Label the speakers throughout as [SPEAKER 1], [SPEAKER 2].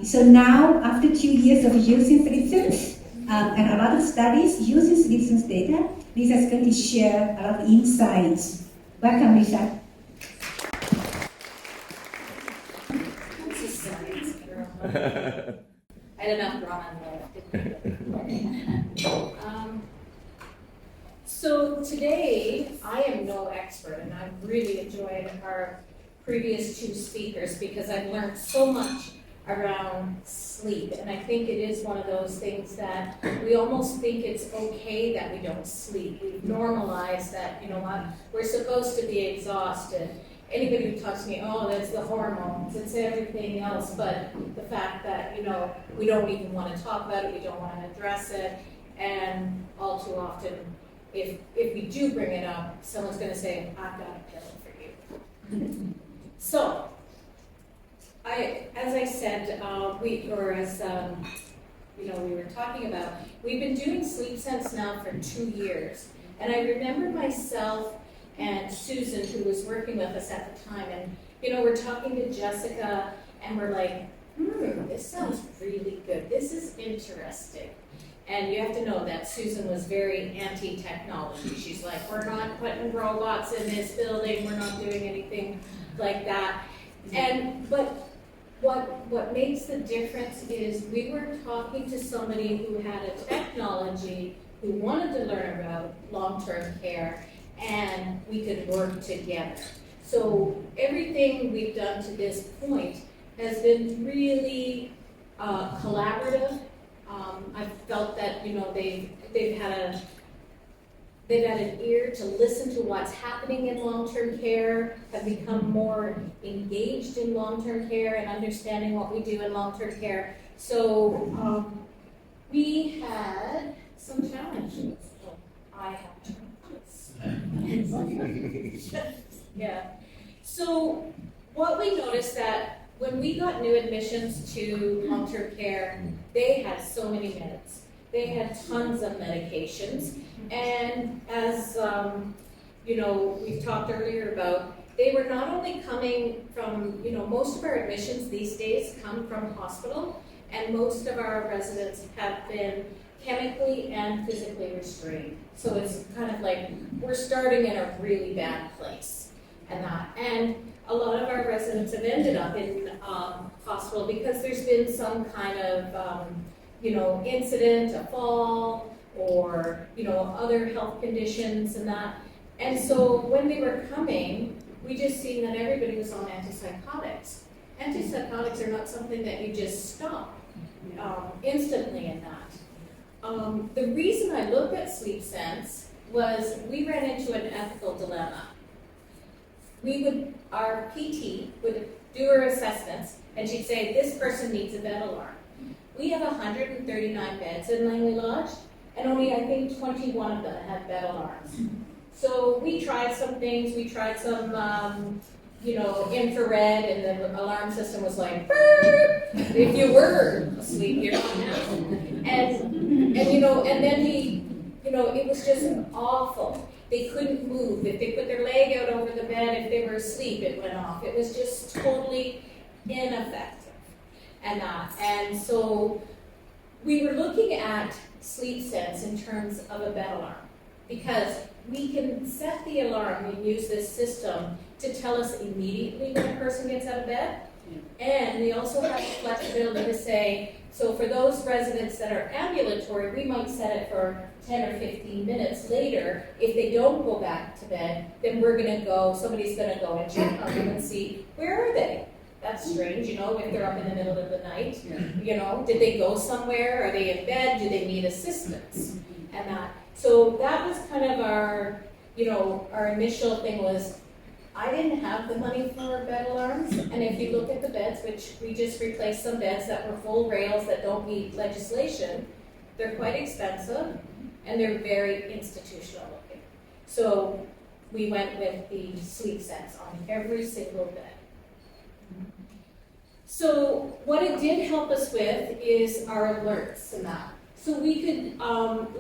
[SPEAKER 1] So now, after 2 years of using Citizens, and a lot of studies using Citizens data, Lisa is going to share a lot of insights. Welcome, Lisa.
[SPEAKER 2] I had enough drama left. So today, I am no expert, and I've really enjoyed our previous two speakers because I've learned so much around sleep. And I think it is one of those things that we almost think it's okay that we don't sleep. We've normalized that, you know what, we're supposed to be exhausted. Anybody who talks to me, oh, that's the hormones, it's everything else, but the fact that, you know, we don't even want to talk about it, we don't want to address it, and all too often, if we do bring it up, someone's going to say, I've got a pill for you. So, as I said, we were talking about, we've been doing Sleep Sense now for 2 years, and I remember myself and Susan, who was working with us at the time, and you know, we're talking to Jessica, and we're like, this sounds really good. This is interesting. And you have to know that Susan was very anti-technology. She's like, we're not putting robots in this building. We're not doing anything like that. But what makes the difference is we were talking to somebody who had a technology, who wanted to learn about long-term care, and we could work together. So everything we've done to this point has been really collaborative. I've felt that, you know, they've had an ear to listen to what's happening in long-term care, have become more engaged in long-term care and understanding what we do in long-term care. So we had some challenges. I have challenges. Yeah. So what we noticed that when we got new admissions to long-term care, they had so many meds. They had tons of medications. And as you know, we've talked earlier about, they were not only coming from, you know, most of our admissions these days come from hospital, and most of our residents have been chemically and physically restrained. So it's kind of like we're starting in a really bad place. And a lot of our residents have ended up in hospital because there's been some kind of you know, incident, a fall, or, you know, other health conditions and that. And so when they were coming, we just seen that everybody was on antipsychotics. Antipsychotics are not something that you just stop instantly in that. The reason I looked at Sleep Sense was we ran into an ethical dilemma. Our PT would do her assessments, and she'd say, this person needs a bed alarm. We have 139 beds in Langley Lodge, and only, I think, 21 of them had bed alarms. So we tried some things. We tried some, you know, infrared, and the alarm system was like, burp! If you were asleep, you're not now. And you know, and then it was just awful. They couldn't move. If they put their leg out over the bed, if they were asleep, it went off. It was just totally ineffective. And so we were looking at Sleep Sense in terms of a bed alarm, because we can set the alarm and use this system to tell us immediately when a person gets out of bed. And we also have the flexibility to say, so for those residents that are ambulatory, we might set it for 10 or 15 minutes later. If they don't go back to bed, then somebody's gonna go and check on them and see, where are they? That's strange, you know, if they're up in the middle of the night. You know, did they go somewhere? Are they in bed? Do they need assistance? And so that was kind of our, you know, our initial thing was, I didn't have the money for bed alarms, and if you look at the beds, which we just replaced some beds that were full rails that don't meet legislation, they're quite expensive, and they're very institutional looking. So we went with the Sleep Sense on every single bed. So what it did help us with is our alerts and that. So we could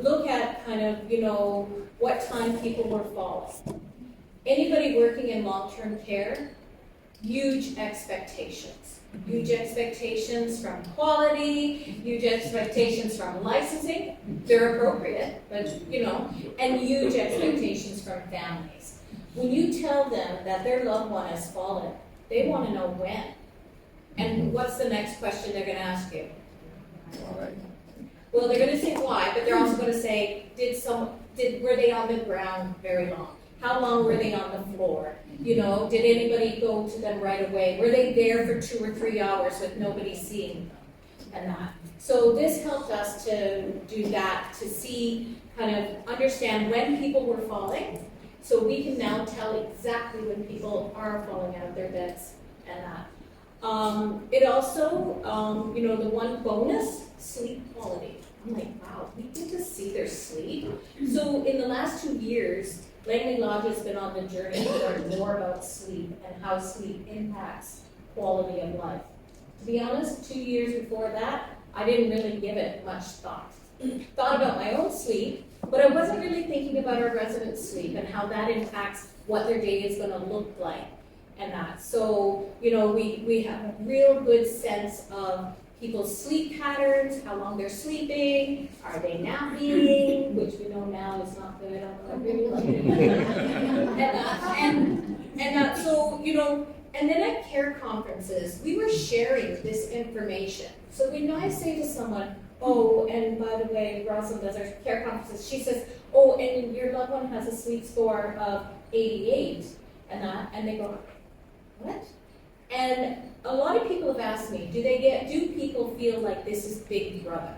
[SPEAKER 2] look at kind of, you know, what time people were falling. Anybody working in long-term care, huge expectations. huge expectations from quality, huge expectations from licensing, they're appropriate, but and huge expectations from families. When you tell them that their loved one has fallen, they want to know when. And what's the next question they're going to ask you?
[SPEAKER 3] Why?
[SPEAKER 2] Well, they're going to say why, but they're also going to say, were they on the ground very long? How long were they on the floor? Did anybody go to them right away? Were they there for 2 or 3 hours with nobody seeing them? And that. So this helped us to do that, to see, kind of understand when people were falling, so we can now tell exactly when people are falling out of their beds and that. It also, the one bonus, sleep quality. I'm like, wow, we get to see their sleep. So in the last 2 years, Langley Lodge has been on the journey to learn more about sleep and how sleep impacts quality of life. To be honest, 2 years before that, I didn't really give it much thought. Thought about my own sleep, but I wasn't really thinking about our residents' sleep and how that impacts what their day is going to look like and that. So, we have a real good sense of people's sleep patterns, how long they're sleeping, are they napping, which we know now is not good, although I really like it. And then at care conferences, we were sharing this information. So when I say to someone, oh, and by the way, Rosalind does our care conferences, she says, oh, and your loved one has a sleep score of 88, and they go, what? And a lot of people have asked me, do people feel like this is Big Brother?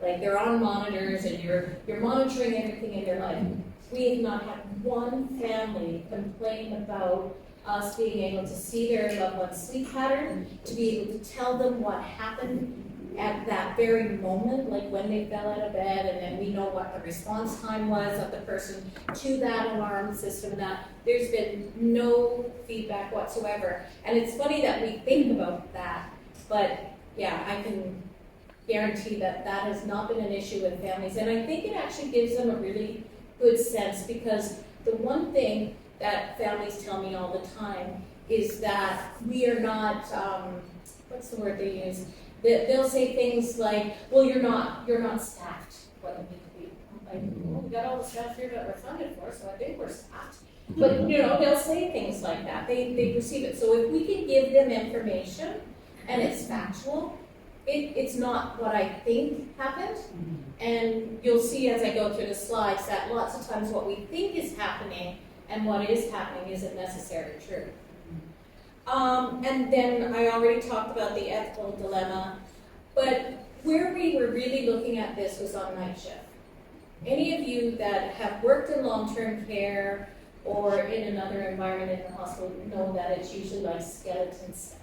[SPEAKER 2] Like they're on monitors and you're monitoring everything in their life. We have not had one family complain about us being able to see their loved one's sleep pattern, to be able to tell them what happened at that very moment, like when they fell out of bed, and then we know what the response time was of the person to that alarm system. That there's been no feedback whatsoever. And it's funny that we think about that, but yeah, I can guarantee that that has not been an issue with families. And I think it actually gives them a really good sense, because the one thing that families tell me all the time is that we are not, what's the word they use? They'll say things like, well, you're not staffed what you need to be. I'm like, well, we got all the staff here that we're funded for, so I think we're staffed. But, they'll say things like that. They perceive it. So if we can give them information and it's factual, it's not what I think happened. And you'll see as I go through the slides that lots of times what we think is happening and what is happening isn't necessarily true. And then I already talked about the ethical dilemma, but where we were really looking at this was on night shift. Any of you that have worked in long-term care or in another environment in the hospital know that it's usually like skeleton staff.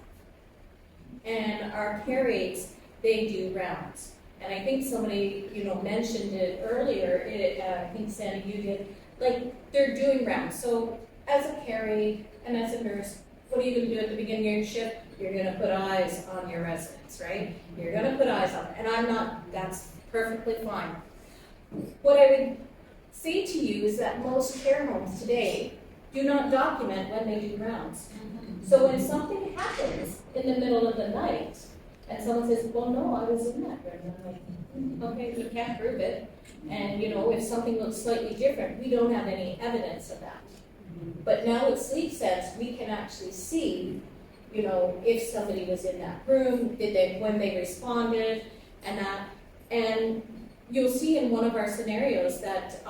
[SPEAKER 2] And our care aides, they do rounds. And I think somebody, mentioned it earlier, I think Sandy, you did, like they're doing rounds. So as a care aide and as a nurse, what are you going to do at the beginning of your shift? You're going to put eyes on your residents, right? You're going to put eyes on them. And that's perfectly fine. What I would say to you is that most care homes today do not document when they do rounds. So when something happens in the middle of the night, and someone says, well, no, I was in that room, I'm like, okay, we can't prove it. And, if something looks slightly different, we don't have any evidence of that. But now with Sleep Sense, we can actually see, if somebody was in that room, when they responded, and that. And you'll see in one of our scenarios that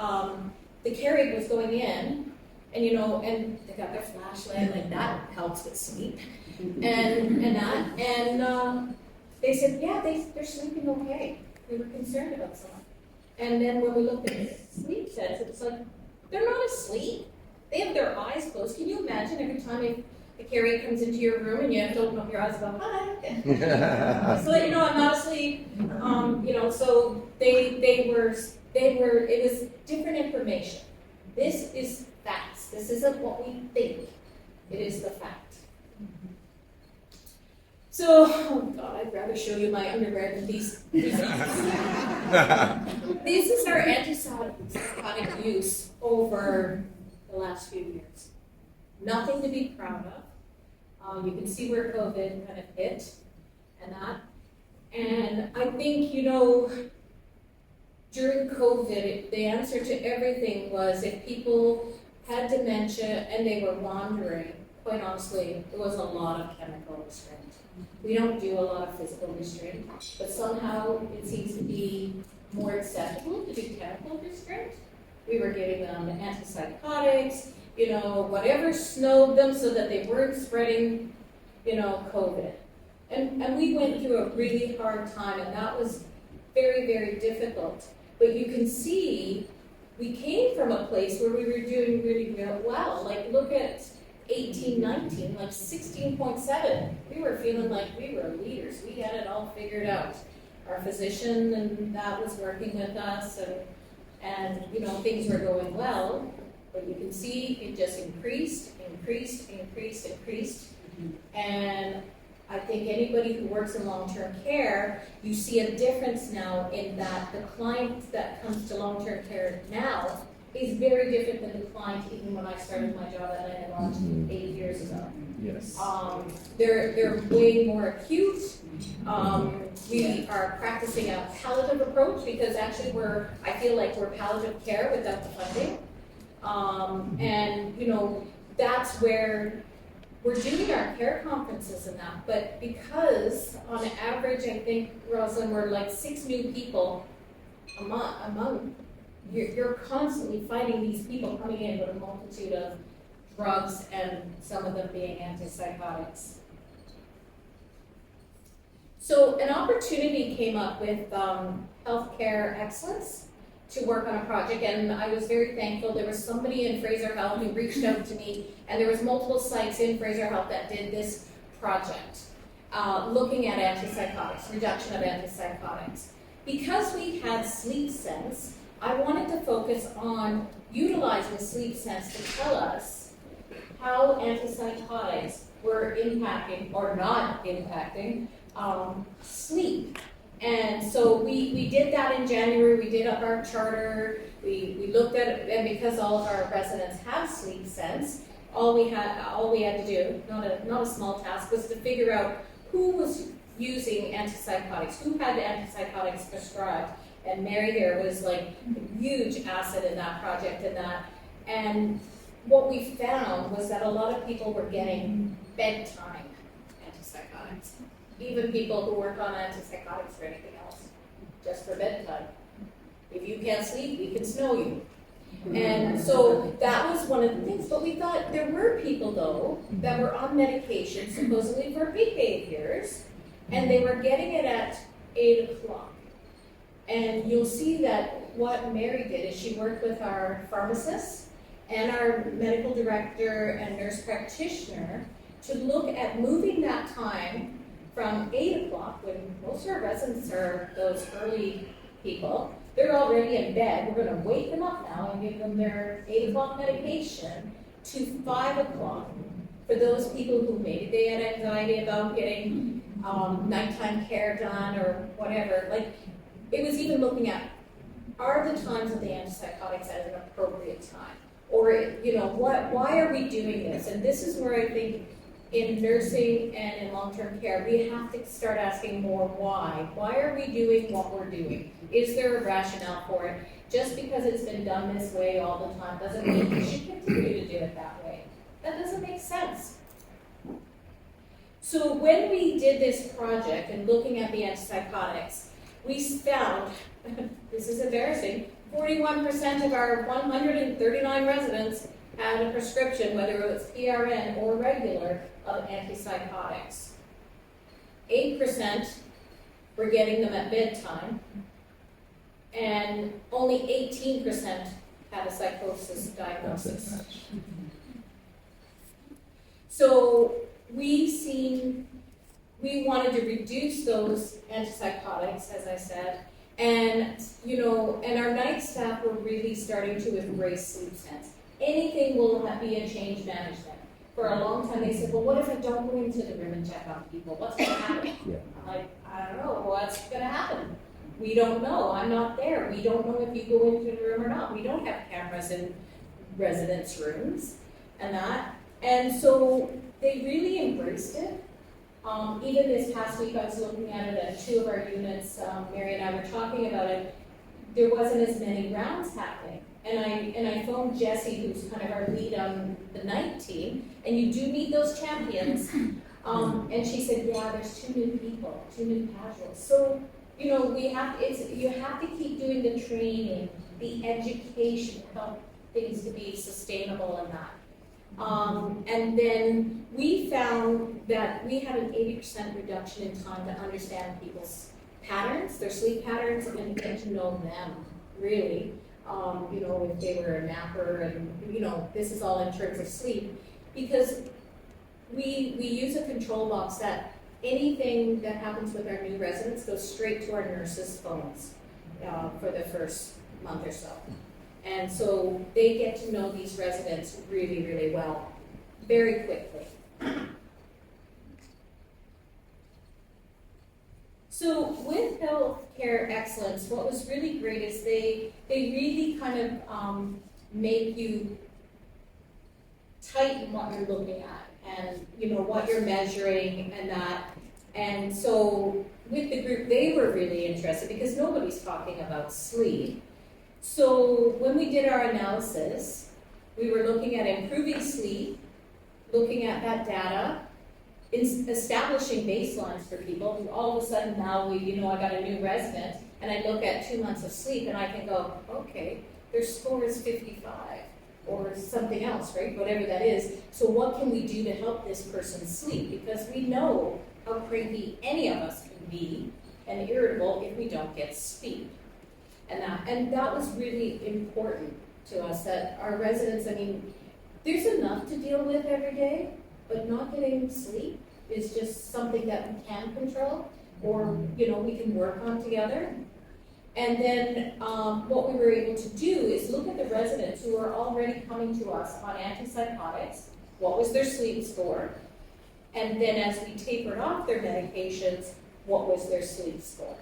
[SPEAKER 2] the care aide was going in, and and they got their flashlight, like that helps with sleep, and that. And they said, yeah, they're sleeping okay. We were concerned about someone. And then when we looked at the Sleep Sense, it's like, they're not asleep. They have their eyes closed. Can you imagine every time if the care aide comes into your room and you have to open up your eyes and go, hi, so that you know I'm not asleep. So they were, it was different information. This is facts. This isn't what we think. It is the fact. So, oh God, I'd rather show you my underwear than these. This is our antipsychotic use over the last few years. Nothing to be proud of. You can see where COVID kind of hit. and that. And I think, you know, during COVID, the answer to everything was if people had dementia and they were wandering, quite honestly, there was a lot of chemical restraint. We don't do a lot of physical restraint, but somehow it seems to be more acceptable to do chemical restraint. We were giving them antipsychotics, you know, whatever snowed them so that they weren't spreading, you know, COVID. And we went through a really hard time, and that was very, very difficult. But you can see we came from a place where we were doing really well. Like, look at 18, 19, like 16.7. We were feeling like we were leaders. We had it all figured out. Our physician and that was working with us, and you know, things were going well. But you can see it just increased. And I think anybody who works in long-term care, you see a difference now in that the client that comes to long-term care now is very different than the client even when I started my job at Land Lodge 8 years ago.
[SPEAKER 3] Yes.
[SPEAKER 2] They're way more acute. We are practicing a palliative approach because actually I feel like we're palliative care without the funding. And you know, that's where we're doing our care conferences and that, but because on average, I think, Rosalind, we're like 6 new people a month. You're constantly fighting these people coming in with a multitude of drugs and some of them being antipsychotics. So an opportunity came up with Healthcare Excellence to work on a project, and I was very thankful. There was somebody in Fraser Health who reached out to me, and there was multiple sites in Fraser Health that did this project, looking at antipsychotics, reduction of antipsychotics. Because we had sleep sense, I wanted to focus on utilizing sleep sense to tell us how antipsychotics were impacting or not impacting sleep. And so we did that in January. We did up our charter. We looked at it, and because all of our residents have sleep sense, all we had to do, not a small task, was to figure out who was using antipsychotics, who had antipsychotics prescribed. And Mary there was like a huge asset in that project and what we found was that a lot of people were getting bedtime antipsychotics. Even people who work on antipsychotics for anything else, just for bedtime. If you can't sleep, we can snow you. And so that was one of the things. But we thought there were people, though, that were on medication, supposedly for behaviors, and they were getting it at 8 o'clock. And you'll see that what Mary did is she worked with our pharmacist and our medical director and nurse practitioner to look at moving that time from 8 o'clock, when most of our residents are those early people. They're already in bed. We're going to wake them up now and give them their 8 o'clock medication to 5 o'clock for those people who maybe they had anxiety about getting nighttime care done or whatever. Like, it was even looking at, are the times of the antipsychotics at an appropriate time? Or, you know, why are we doing this? And this is where I think in nursing and in long-term care, we have to start asking more why. Why are we doing what we're doing? Is there a rationale for it? Just because it's been done this way all the time doesn't mean we should continue to do it that way. That doesn't make sense. So when we did this project and looking at the antipsychotics, we found, this is embarrassing, 41% of our 139 residents had a prescription, whether it was PRN or regular, of antipsychotics. 8% were getting them at bedtime, and only 18% had a psychosis diagnosis. So we wanted to reduce those antipsychotics, as I said, and our night staff were really starting to embrace sleep sense. Anything will be a change management. For a long time, they said, well, what if I don't go into the room and check on people? What's going to happen?
[SPEAKER 3] Yeah.
[SPEAKER 2] I'm like, I don't know. What's going to happen? We don't know. I'm not there. We don't know if you go into the room or not. We don't have cameras in residence rooms and that. And so they really embraced it. Even this past week, I was looking at it at 2 of our units, Mary and I were talking about it, there wasn't as many rounds happening. And I phoned Jessie, who's kind of our lead on the night team, and you do need those champions. And she said, yeah, there's 2 new people, 2 new casuals. So, you know, you have to keep doing the training, the education, help things to be sustainable and that. And then we found that we had an 80% reduction in time to understand people's patterns, their sleep patterns, and get to know them, really. You know, if they were a napper, and, you know, this is all in terms of sleep. Because we use a control box that anything that happens with our new residents goes straight to our nurses' phones for the first month or so. And so they get to know these residents really, really well, very quickly. So with healthcare excellence, what was really great is they really kind of make you tighten what you're looking at and, you know, what you're measuring and that. And so with the group, they were really interested because nobody's talking about sleep. So when we did our analysis, we were looking at improving sleep, looking at that data, establishing baselines for people. All of a sudden now I got a new resident and I look at 2 months of sleep and I can go, okay, their score is 55 or something else, right? Whatever that is. So what can we do to help this person sleep? Because we know how cranky any of us can be and irritable if we don't get sleep. And that was really important to us, that our residents, I mean, there's enough to deal with every day, but not getting sleep is just something that we can control or, you know, we can work on together. And then what we were able to do is look at the residents who are already coming to us on antipsychotics, what was their sleep score, and then as we tapered off their medications, what was their sleep score,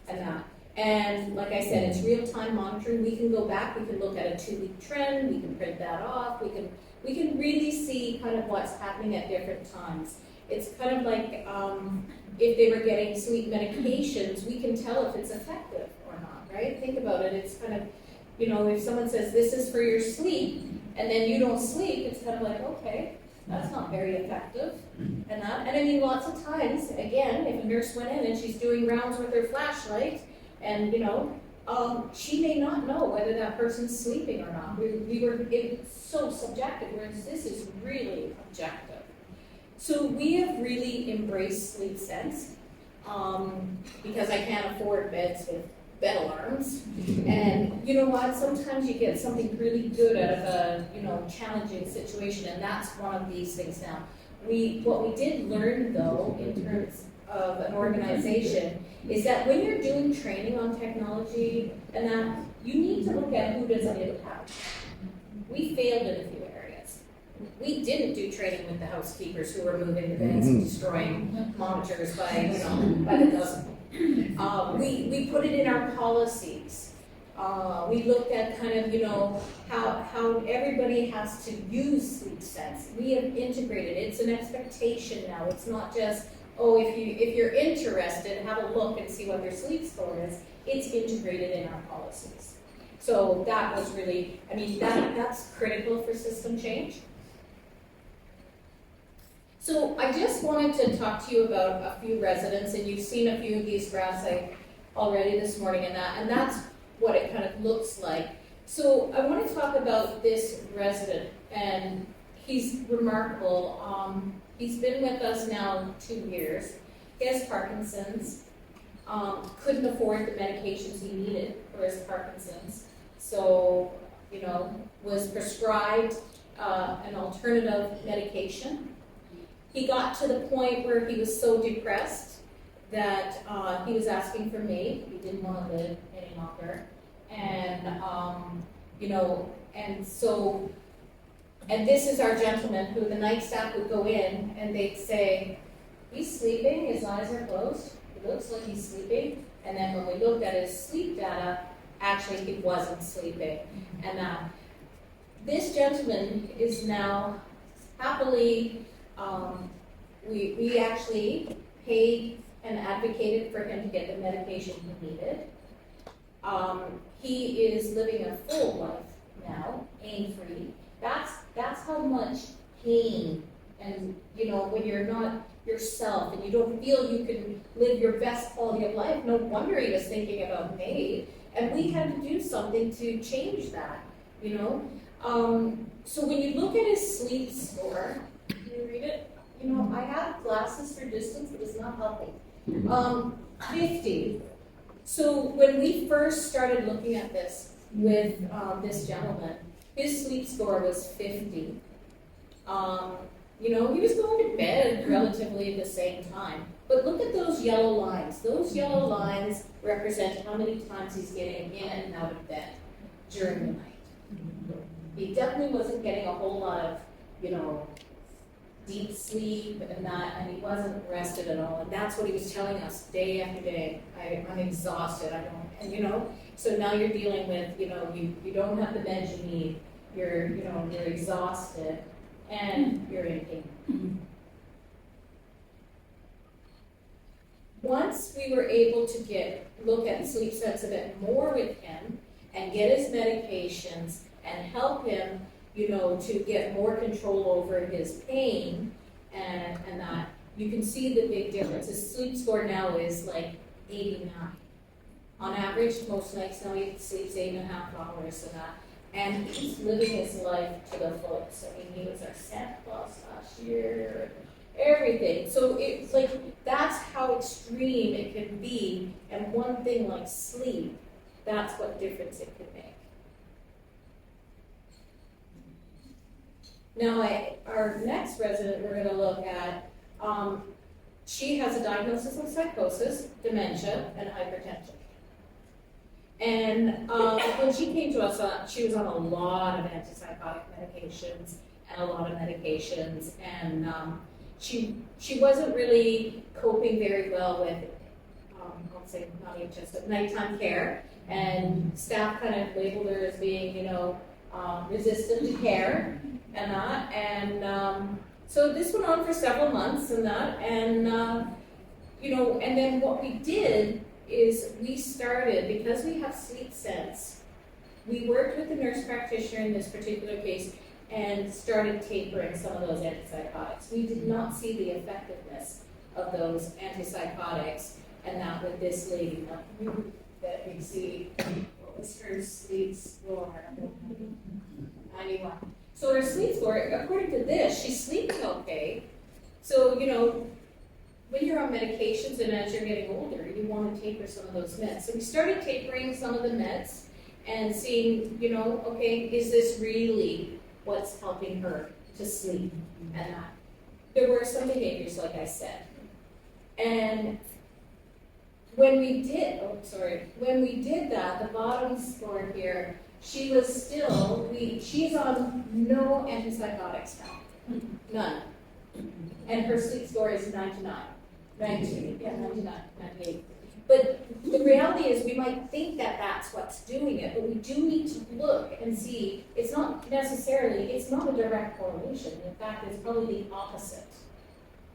[SPEAKER 2] and that. And like I said, it's real-time monitoring. We can go back, we can look at a 2-week trend, we can print that off, we can really see kind of what's happening at different times. It's kind of like if they were getting sleep medications, we can tell if it's effective or not, right? Think about it, it's kind of, you know, if someone says this is for your sleep, and then you don't sleep, it's kind of like, okay, that's not very effective. And I mean, lots of times, again, if a nurse went in and she's doing rounds with her flashlight, and, you know, she may not know whether that person's sleeping or not. It's so subjective, whereas this is really objective. So we have really embraced sleep sense because I can't afford beds with bed alarms. And you know what? Sometimes you get something really good out of a, you know, challenging situation, and that's one of these things now. What we did learn, though, in terms of an organization, is that when you're doing training on technology and that, you need to look at who does it impact. We failed in a few areas. We didn't do training with the housekeepers who were moving the beds and destroying monitors by the dozen. We put it in our policies. We looked at kind of, you know, how everybody has to use sleep sense. We have integrated it. It's an expectation now. It's not just, oh, if you're interested, have a look and see what their sleep score is. It's integrated in our policies. So that was really, I mean, that's critical for system change. So I just wanted to talk to you about a few residents, and you've seen a few of these graphs already this morning, and that's what it kind of looks like. So I want to talk about this resident, and he's remarkable. He's been with us now 2 years. He has Parkinson's, couldn't afford the medications he needed for his Parkinson's. So, you know, was prescribed an alternative medication. He got to the point where he was so depressed that he was asking for MAID. He didn't want to live any longer. And, you know, and this is our gentleman who the night staff would go in and they'd say, he's sleeping, his eyes are closed, it looks like he's sleeping. And then when we looked at his sleep data, actually he wasn't sleeping. And this gentleman is now happily We actually paid and advocated for him to get the medication he needed. He is living a full life now, pain-free. That's how much pain, and when you're not yourself and you don't feel you can live your best quality of life, no wonder he was thinking about MAID. And we had to do something to change that, So when you look at his sleep score, can you read it? I have glasses for distance, but it's not helping. 50. So when we first started looking at this with this gentleman, his sleep score was 50. He was going to bed relatively at the same time. But look at those yellow lines. Those yellow lines represent how many times he's getting in and out of bed during the night. He definitely wasn't getting a whole lot of, deep sleep and he wasn't rested at all. And that's what he was telling us day after day. I'm exhausted. So now you're dealing with, you don't have the meds you need. You're exhausted and you're in pain. Once we were able to look at sleep sense a bit more with him and get his medications and help him, to get more control over his pain and that, you can see the big difference. His sleep score now is like 89. On average, most nights now he sleeps 8.5 hours and that. And he's living his life to the fullest. He was our Santa Claus last year, everything. So it's like, that's how extreme it can be. And one thing like sleep, that's what difference it can make. Now, our next resident we're going to look at, she has a diagnosis of psychosis, dementia, and hypertension. And when she came to us, she was on a lot of antipsychotic medications and a lot of medications, and she wasn't really coping very well with, I'll say not even just nighttime care, and staff kind of labeled her as being, resistant to care and that, and so this went on for several months and that, and and then what we did is we started, because we have sleep sense, we worked with the nurse practitioner in this particular case and started tapering some of those antipsychotics. We did not see the effectiveness of those antipsychotics, and that with this lady that we see, what was her sleep score? 91. So her sleep score, according to this, she's sleeping okay. So, when you're on medications and as you're getting older, you want to taper some of those meds. So we started tapering some of the meds and seeing, okay, is this really what's helping her to sleep and that? There were some behaviors, like I said. And when we did that, the bottom score here, she was still, she's on no antipsychotics now, none. And her sleep score is 99. 98. But the reality is we might think that that's what's doing it, but we do need to look and see, it's not a direct correlation. In fact, it's probably the opposite,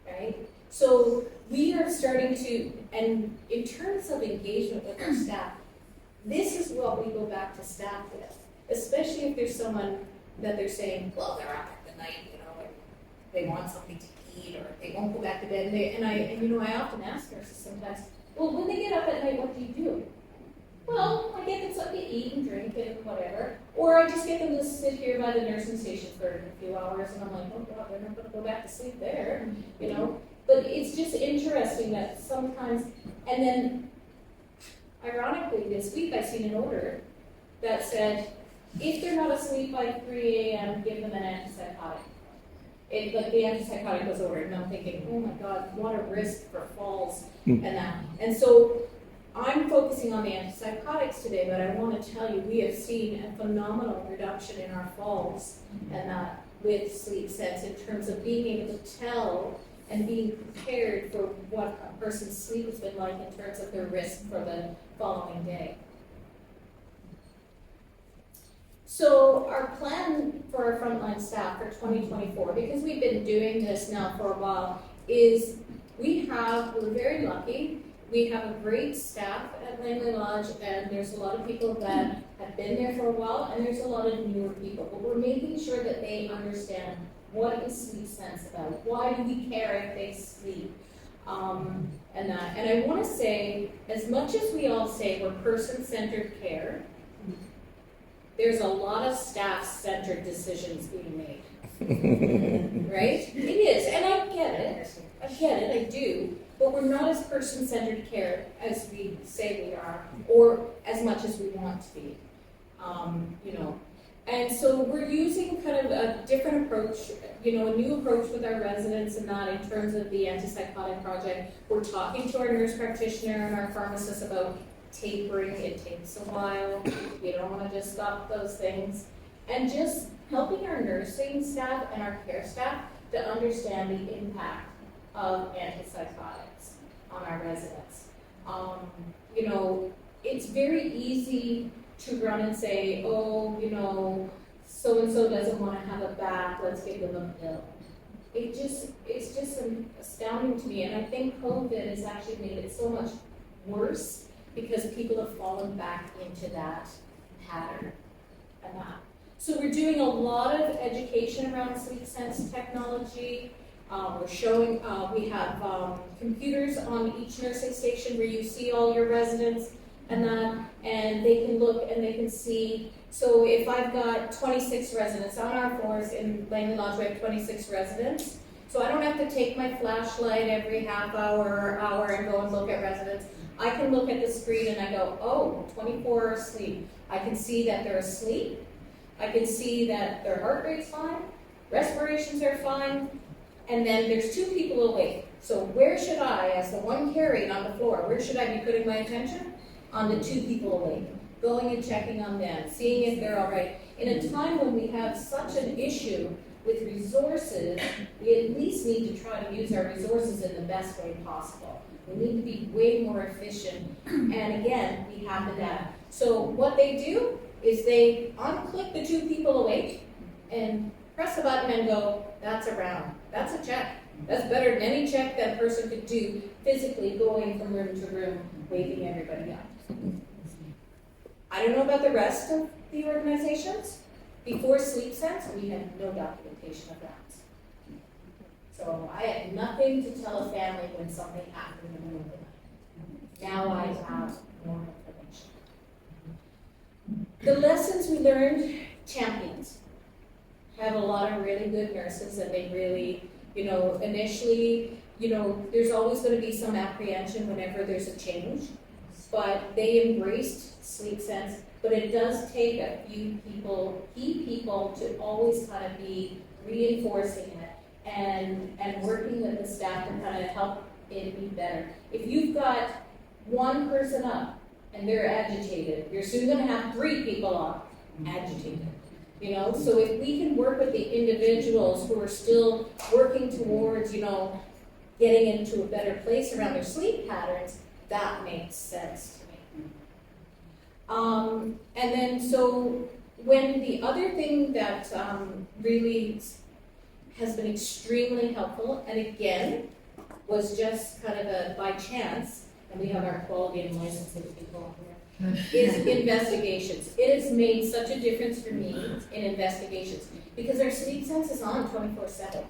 [SPEAKER 2] right? So we are starting to, and in terms of engagement with our staff, this is what we go back to staff with, especially if there's someone that they're saying, well, they're up at the night, they want something to eat, or they won't go back to bed. And I often ask nurses sometimes, well, when they get up at night, what do you do? Well, I get them something to eat and drink and whatever, or I just get them to sit here by the nursing station for a few hours, and I'm like, oh God, they're not going to go back to sleep there, But it's just interesting that sometimes, and then, ironically, this week I seen an order that said, if they're not asleep by 3 a.m., give them an antipsychotic. Like the antipsychotic was ordered, and I'm thinking, oh my God, what a risk for falls and that. And so I'm focusing on the antipsychotics today, but I want to tell you, we have seen a phenomenal reduction in our falls and that with sleep sense in terms of being able to tell and being prepared for what a person's sleep has been like in terms of their risk for the following day. So our plan for our frontline staff for 2024, because we've been doing this now for a while, is we're very lucky. We have a great staff at Langley Lodge, and there's a lot of people that have been there for a while, and there's a lot of newer people. But we're making sure that they understand what is Sleep Sense about. Why do we care if they sleep? And that. And I want to say, as much as we all say we're person-centered care, there's a lot of staff-centered decisions being made. Right? It is, and I get it, I do. But we're not as person-centered care as we say we are, or as much as we want to be. And so we're using kind of a different approach, a new approach with our residents and that in terms of the antipsychotic project. We're talking to our nurse practitioner and our pharmacist about tapering. It takes a while. You don't want to just stop those things. And just helping our nursing staff and our care staff to understand the impact of antipsychotics on our residents. It's very easy to run and say, so-and-so doesn't want to have a bath, let's give them a pill. It's just astounding to me, and I think COVID has actually made it so much worse because people have fallen back into that pattern and that. So we're doing a lot of education around sleep sense technology. We're showing, we have computers on each nursing station where you see all your residents and that, and they can look and they can see. So if I've got 26 residents on our floors in Langley Lodge, we have 26 residents. So I don't have to take my flashlight every half hour or hour and go and look at residents. I can look at the screen and I go, 24 are asleep. I can see that they're asleep. I can see that their heart rate's fine, respirations are fine, and then there's 2 people awake. So where should I, as the one carrying on the floor, where should I be putting my attention? On the 2 people awake, going and checking on them, seeing if they're all right. In a time when we have such an issue with resources, we at least need to try to use our resources in the best way possible. We need to be way more efficient. And again, we have the data. So what they do is they unclick the 2 people awake and press a button and go, that's a round. That's a check. That's better than any check that person could do physically going from room to room, waking everybody up. I don't know about the rest of the organizations. Before Sleep Sense, we had no documentation of that. So I had nothing to tell a family when something happened in the middle of the night. Now I have more information. The lessons we learned, champions. Have a lot of really good nurses and they really, initially, there's always going to be some apprehension whenever there's a change, but they embraced Sleep Sense. But it does take a few key people to always kind of be reinforcing it and working with the staff to kind of help it be better. If you've got one person up and they're agitated, you're soon going to have 3 people up agitated. So if we can work with the individuals who are still working towards, getting into a better place around their sleep patterns, that makes sense to me. And then, so when the other thing that really has been extremely helpful, and again, was just kind of a by chance, and we have our quality and licensing people here, is investigations. It has made such a difference for me in investigations because our Sleep Sense is on 24/7.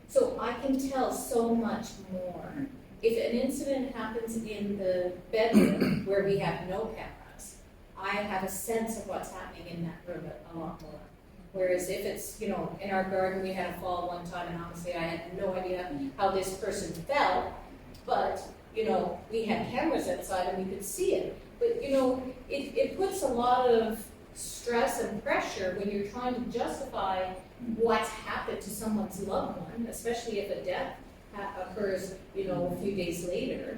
[SPEAKER 2] So I can tell so much more. If an incident happens in the bedroom where we have no cameras, I have a sense of what's happening in that room a lot more. Whereas if it's, in our garden we had a fall one time and honestly I had no idea how this person fell, but, we had cameras outside and we could see it. But, it puts a lot of stress and pressure when you're trying to justify what's happened to someone's loved one, especially if a death occurs, a few days later.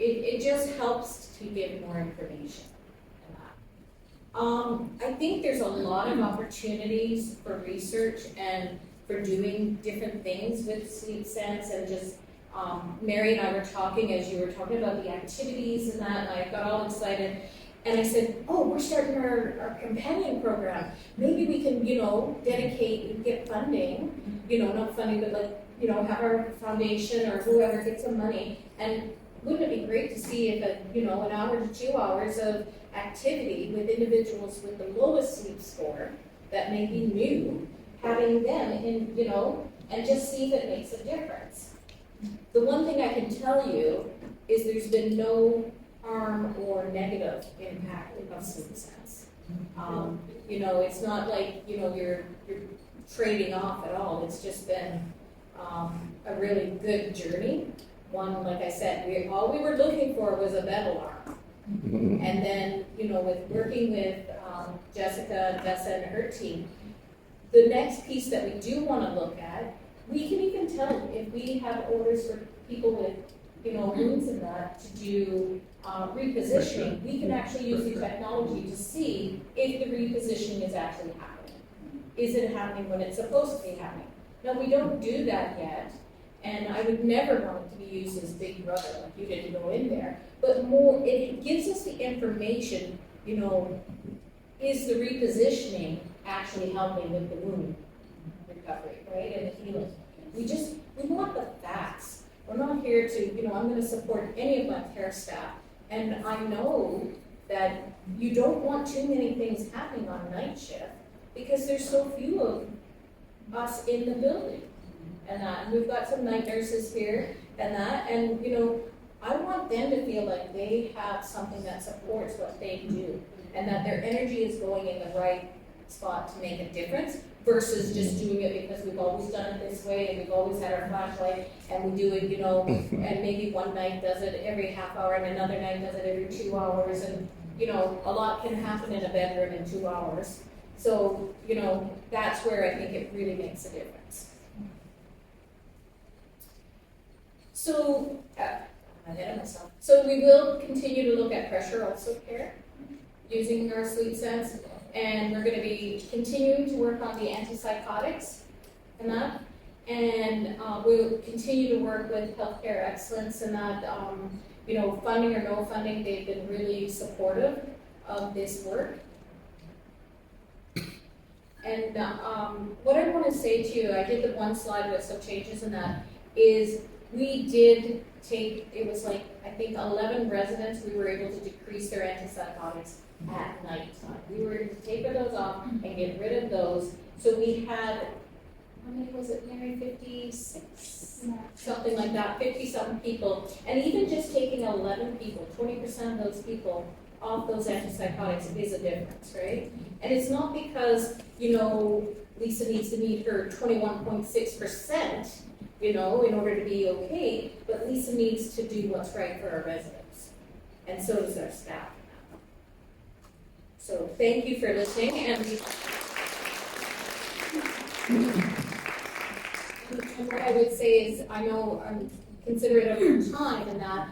[SPEAKER 2] It just helps to give more information. I think there's a lot of opportunities for research and for doing different things with Sleep Sense and just Mary and I were talking as you were talking about the activities and that, and I got all excited. And I said, oh, we're starting our companion program. Maybe we can, dedicate and get funding, not funding, but have our foundation or whoever get some money. And wouldn't it be great to see if an hour to 2 hours of activity with individuals with the lowest sleep score that may be new, having them in, and just see if it makes a difference. The one thing I can tell you is there's been no harm or negative impact of sleep sense. It's not like, you're trading off at all. It's just been a really good journey. One, like I said, all we were looking for was a bed alarm. And then, with working with Jessica, Dessa, and her team, the next piece that we do want to look at, we can even tell if we have orders for people with, rooms in that to do repositioning. We can actually use the technology to see if the repositioning is actually happening. Is it happening when it's supposed to be happening? No, we don't do that yet. And I would never want it to be used as big brother, like you didn't go in there. But more, it gives us the information, is the repositioning actually helping with the wound recovery, right, and the healing? We want the facts. We're not here to, I'm going to support any of my care staff. And I know that you don't want too many things happening on night shift because there's so few of us in the building. And we've got some night nurses here and I want them to feel like they have something that supports what they do and that their energy is going in the right spot to make a difference versus just doing it because we've always done it this way and we've always had our flashlight and we do it, and maybe one night does it every half hour and another night does it every 2 hours and, a lot can happen in a bedroom in 2 hours. So, that's where I think it really makes a difference. So, I'm ahead of myself. So we will continue to look at pressure also care using our sleep sense, and we're going to be continuing to work on the antipsychotics and that, and we'll continue to work with healthcare excellence and that, funding or no funding, they've been really supportive of this work. And what I want to say to you, I did the one slide with some changes in that, is we did take, it was like, I think 11 residents, we were able to decrease their antipsychotics at night time. We were able to take those off and get rid of those. So we had, how many was it, Mary? 56? Something like that, 50-something people. And even just taking 11 people, 20% of those people off those antipsychotics is a difference, right? And it's not because, Lisa needs to meet her 21.6%, in order to be okay, but Lisa needs to do what's right for our residents. And so does our staff. So thank you for listening. And what I would say is, I know I'm considerate of your time and that,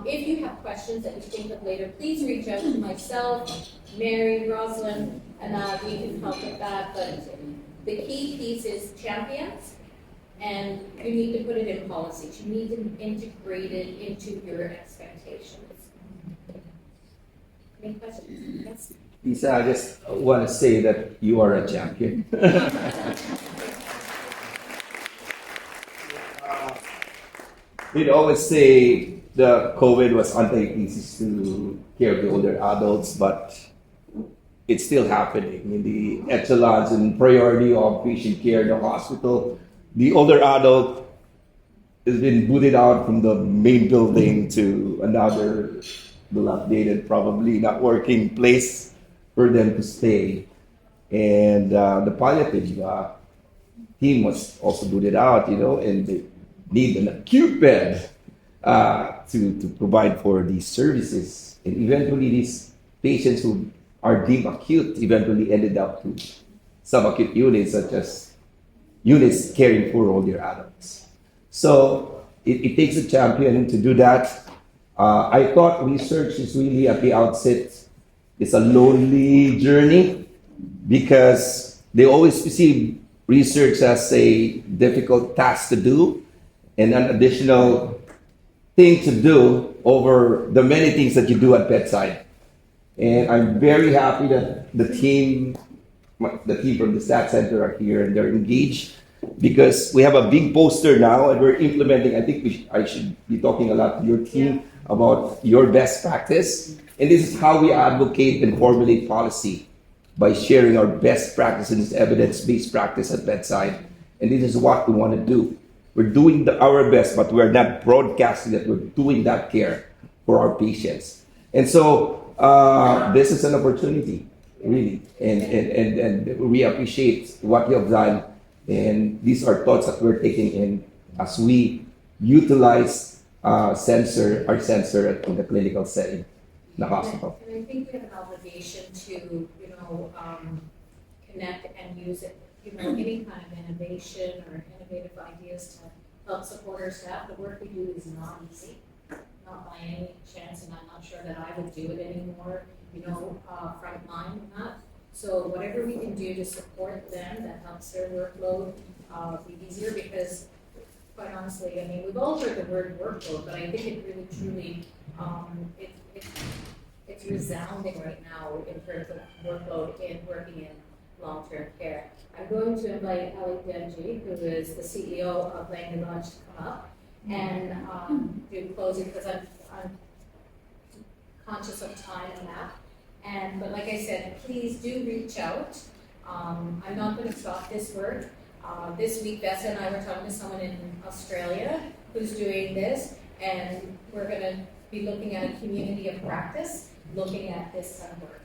[SPEAKER 2] if you have questions that you think of later, please reach out to myself, Mary, Rosalind, and we can help with that. But the key piece is champions. And you need to put it in policies. You need to integrate it into your expectations. Any questions? Yes?
[SPEAKER 3] Lisa, I just want to say that you are a champion. We'd always say the COVID was antithesis to care of the older adults, but it's still happening in the echelons and priority of patient care in the hospital. The older adult has been booted out from the main building to another dilapidated, probably not working place for them to stay. And the palliative team was also booted out, and they need an acute bed to provide for these services. And eventually these patients who are deemed acute eventually ended up to subacute units, such as units caring for older adults. So it takes a champion to do that. I thought research is really at the outset, it's a lonely journey because they always perceive research as a difficult task to do and an additional thing to do over the many things that you do at bedside. And I'm very happy that the team from the Stat Center are here and they're engaged because we have a big poster now and we're implementing. I think I should be talking a lot to your team about your best practice. And this is how we advocate and formulate policy by sharing our best practices, evidence-based practice at bedside. And this is what we want to do. We're doing our best, but we're not broadcasting that we're doing that care for our patients. And so this is an opportunity, really. And we appreciate what you have done. And these are thoughts that we're taking in as we utilize our sensor in the clinical setting, the hospital.
[SPEAKER 2] And I think we have an obligation to, connect and use it, any kind of innovation or innovative ideas to help support our staff. The work we do is not easy, not by any chance, and I'm not sure that I would do it anymore, frontline and that. So whatever we can do to support them that helps their workload be easier, because quite honestly, we've all heard the word workload, but I think it really truly, it's resounding right now in terms of workload in working in long-term care. I'm going to invite Ali Denji, who is the CEO of Langley Lodge, to come up and do closing, because I'm conscious of time and that. But like I said, please do reach out. I'm not going to stop this work. This week, Bessa and I were talking to someone in Australia who's doing this, and we're going to be looking at a community of practice, looking at this kind of work.